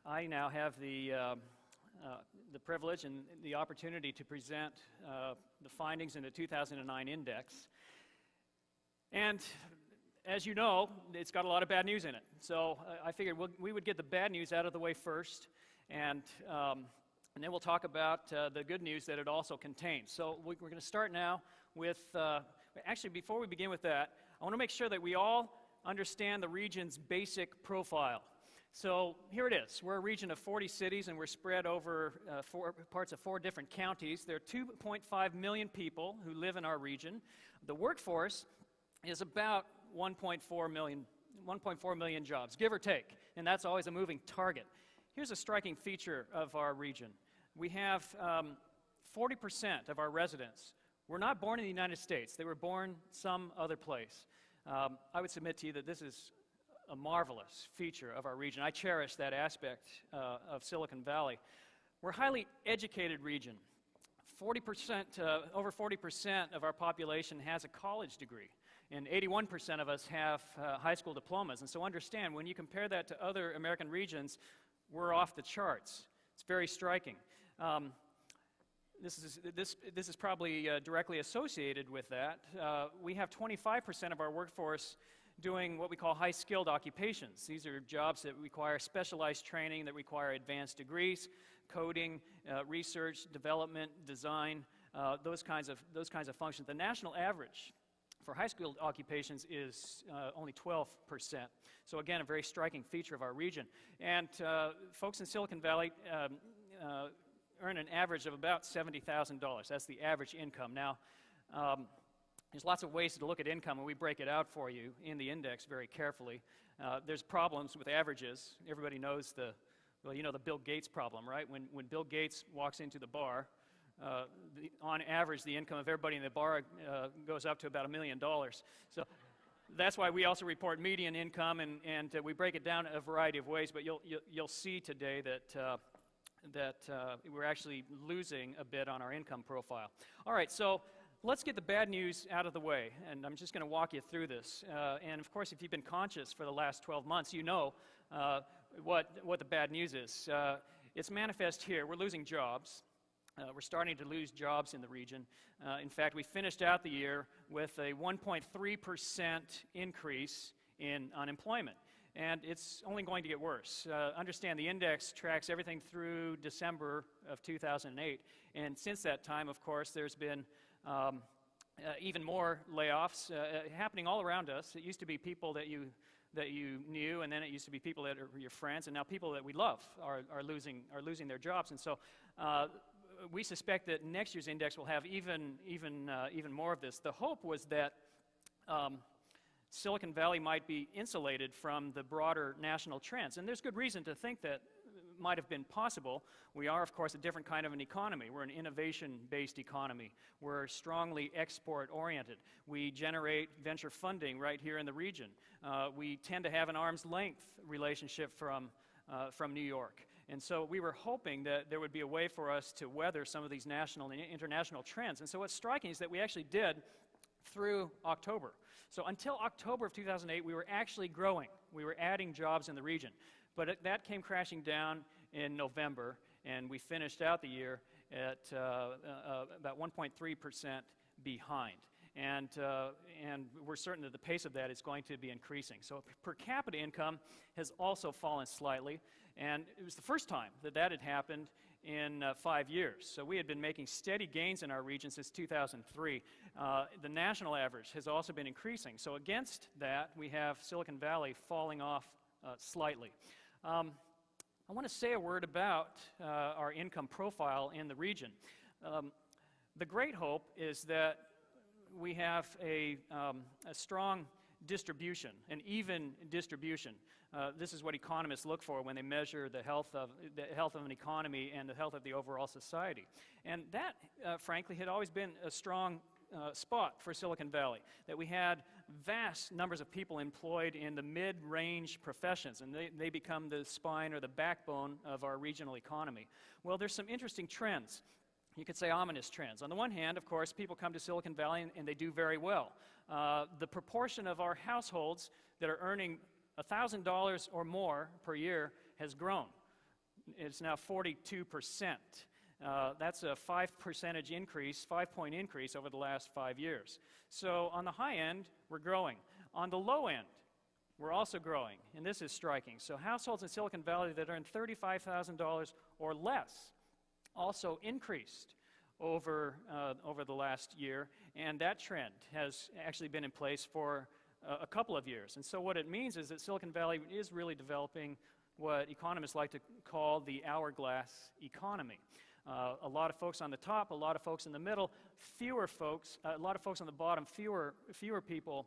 I now have the privilege and the opportunity to present the findings in the 2009 index. And as you know, it's got a lot of bad news in it. So I figured we would get the bad news out of the way first, and then we'll talk about the good news that it also contains. So we're going to start now with, actually before we begin with that, I want to make sure that we all understand the region's basic profile. So here it is. We're a region of 40 cities, and we're spread over parts of 4 different counties. There are 2.5 million people who live in our region. The workforce is about 1.4 million jobs, give or take, and that's always a moving target. Here's a striking feature of our region. We have 40% of our residents were not born in the United States. They were born some other place. I would submit to you that this is a marvelous feature of our region. I cherish that aspect of Silicon Valley. We're a highly educated region. Over 40% of our population has a college degree, and 81% of us have high school diplomas. And so understand, when you compare that to other American regions, we're off the charts. It's very striking. This is probably directly associated with that. We have 25% of our workforce doing what we call high-skilled occupations. These are jobs that require specialized training, that require advanced degrees, coding, research, development, design, those kinds of functions. The national average for high-skilled occupations is only 12%. So again, a very striking feature of our region. And folks in Silicon Valley earn an average of about $70,000. That's the average income. Now, there's lots of ways to look at income, and we break it out for you in the index very carefully. There's problems with averages. Everybody knows the Bill Gates problem, right? When Bill Gates walks into the bar, on average, the income of everybody in the bar goes up to about $1 million. So that's why we also report median income, and we break it down a variety of ways. But you'll see today that we're actually losing a bit on our income profile. All right, so let's get the bad news out of the way, and I'm just going to walk you through this. And of course, if you've been conscious for the last 12 months, you know what the bad news is. It's manifest here. We're losing jobs. We're starting to lose jobs in the region. In fact, we finished out the year with a 1.3% increase in unemployment. And it's only going to get worse. Understand, the index tracks everything through December of 2008. And since that time, of course, there's been even more layoffs happening all around us. It used to be people that you knew, and then it used to be people that are your friends, and now people that we love are losing their jobs. And so we suspect that next year's index will have even more of this. The hope was that Silicon Valley might be insulated from the broader national trends, and there's good reason to think that might have been possible. We are, of course, a different kind of an economy. We're an innovation-based economy. We're strongly export-oriented. We generate venture funding right here in the region. We tend to have an arm's length relationship from New York. And so we were hoping that there would be a way for us to weather some of these national and international trends. And so what's striking is that we actually did through October. So until October of 2008, we were actually growing. We were adding jobs in the region. But that came crashing down in November, and we finished out the year at about 1.3% behind. And we're certain that the pace of that is going to be increasing. So per capita income has also fallen slightly, and it was the first time that had happened in 5 years. So we had been making steady gains in our region since 2003. The national average has also been increasing. So against that, we have Silicon Valley falling off slightly. I want to say a word about our income profile in the region. The great hope is that we have a strong distribution, an even distribution. This is what economists look for when they measure the health of an economy and the health of the overall society. And that, frankly, had always been a strong spot for Silicon Valley, that we had vast numbers of people employed in the mid-range professions, and they become the spine or the backbone of our regional economy. Well, there's some interesting trends. You could say ominous trends. On the one hand, of course, people come to Silicon Valley and they do very well. The proportion of our households that are earning $1,000 or more per year has grown. It's now 42%. That's a 5-point increase over the last 5 years. So on the high end, we're growing. On the low end, we're also growing, and this is striking. So households in Silicon Valley that earn $35,000 or less also increased over the last year, and that trend has actually been in place for a couple of years. And so what it means is that Silicon Valley is really developing what economists like to call the hourglass economy. A lot of folks on the top, a lot of folks in the middle, fewer folks, a lot of folks on the bottom, fewer people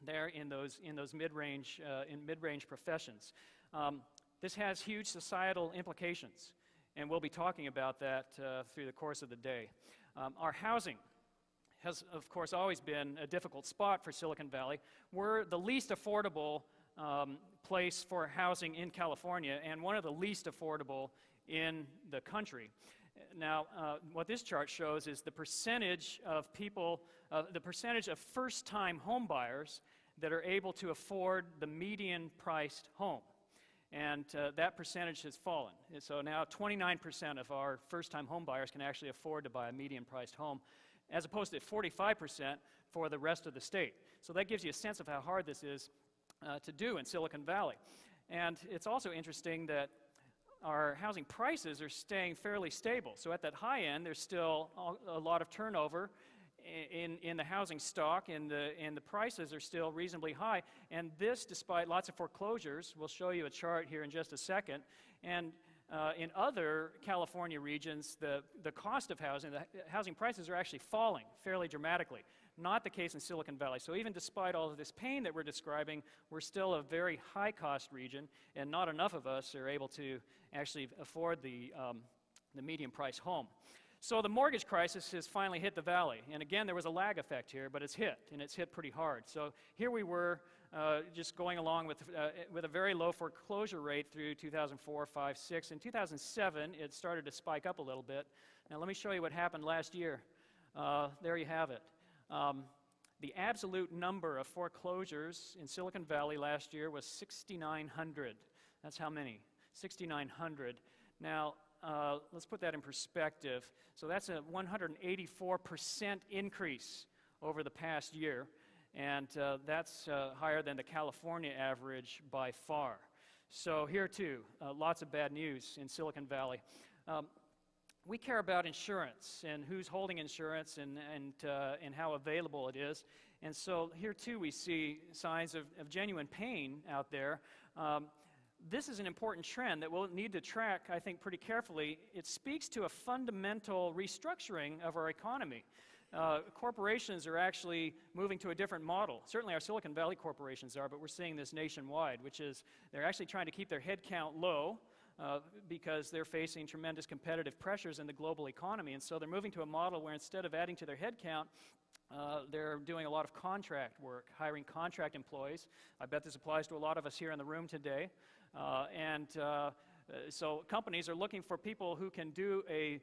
there in those mid-range professions. This has huge societal implications, and we'll be talking about that through the course of the day. Our housing has, of course, always been a difficult spot for Silicon Valley. We're the least affordable place for housing in California, and one of the least affordable in the country. Now, what this chart shows is the percentage of people, the percentage of first-time home buyers that are able to afford the median-priced home. And that percentage has fallen. And so now 29% of our first-time home buyers can actually afford to buy a median-priced home, as opposed to 45% for the rest of the state. So that gives you a sense of how hard this is to do in Silicon Valley. And it's also interesting that our housing prices are staying fairly stable. So at that high end, there's still a lot of turnover in the housing stock, and the prices are still reasonably high. And this, despite lots of foreclosures. We'll show you a chart here in just a second. And in other California regions, the cost of housing, the housing prices are actually falling fairly dramatically. Not the case in Silicon Valley. So even despite all of this pain that we're describing, we're still a very high-cost region, and not enough of us are able to actually afford the medium-price home. So the mortgage crisis has finally hit the valley. And again, there was a lag effect here, but it's hit, and it's hit pretty hard. So here we were just going along with a very low foreclosure rate through 2004, 5, 6. In 2007, it started to spike up a little bit. Now let me show you what happened last year. There you have it. The absolute number of foreclosures in Silicon Valley last year was 6,900. That's how many? 6,900. Now, let's put that in perspective. So that's a 184% increase over the past year, and that's higher than the California average by far. So here, too, lots of bad news in Silicon Valley. We care about insurance and who's holding insurance and how available it is. And so here, too, we see signs of genuine pain out there. This is an important trend that we'll need to track, I think, pretty carefully. It speaks to a fundamental restructuring of our economy. Corporations are actually moving to a different model. Certainly our Silicon Valley corporations are, but we're seeing this nationwide, which is they're actually trying to keep their head count low because they're facing tremendous competitive pressures in the global economy. And so they're moving to a model where instead of adding to their head count, they're doing a lot of contract work, hiring contract employees. I bet this applies to a lot of us here in the room today. So companies are looking for people who can do a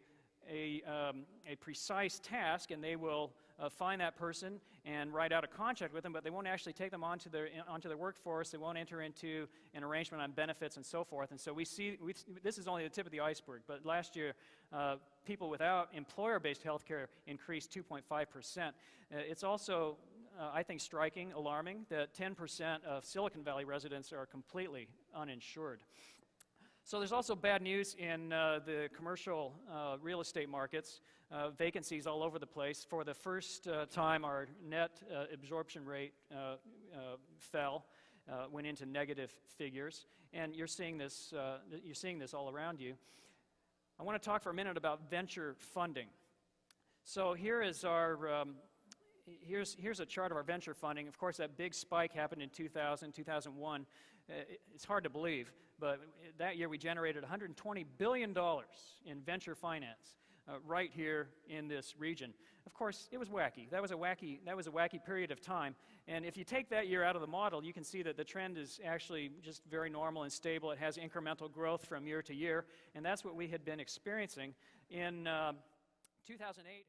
precise task, and they will find that person and write out a contract with them, but they won't actually take them onto their workforce. They won't enter into an arrangement on benefits and so forth. And so we see this is only the tip of the iceberg, but last year people without employer-based health care increased 2.5%. It's also I think striking, alarming, that 10% of Silicon Valley residents are completely uninsured. So there's also bad news in the commercial real estate markets. Vacancies all over the place. For the first time, our net absorption rate fell, went into negative figures, and you're seeing this all around you. I want to talk for a minute about venture funding. So here is our here's a chart of our venture funding. Of course, that big spike happened in 2000, 2001. It's hard to believe, but that year we generated $120 billion in venture finance right here in this region. Of course, it was wacky. That was a wacky period of time. And if you take that year out of the model, you can see that the trend is actually just very normal and stable. It has incremental growth from year to year, and that's what we had been experiencing in 2008.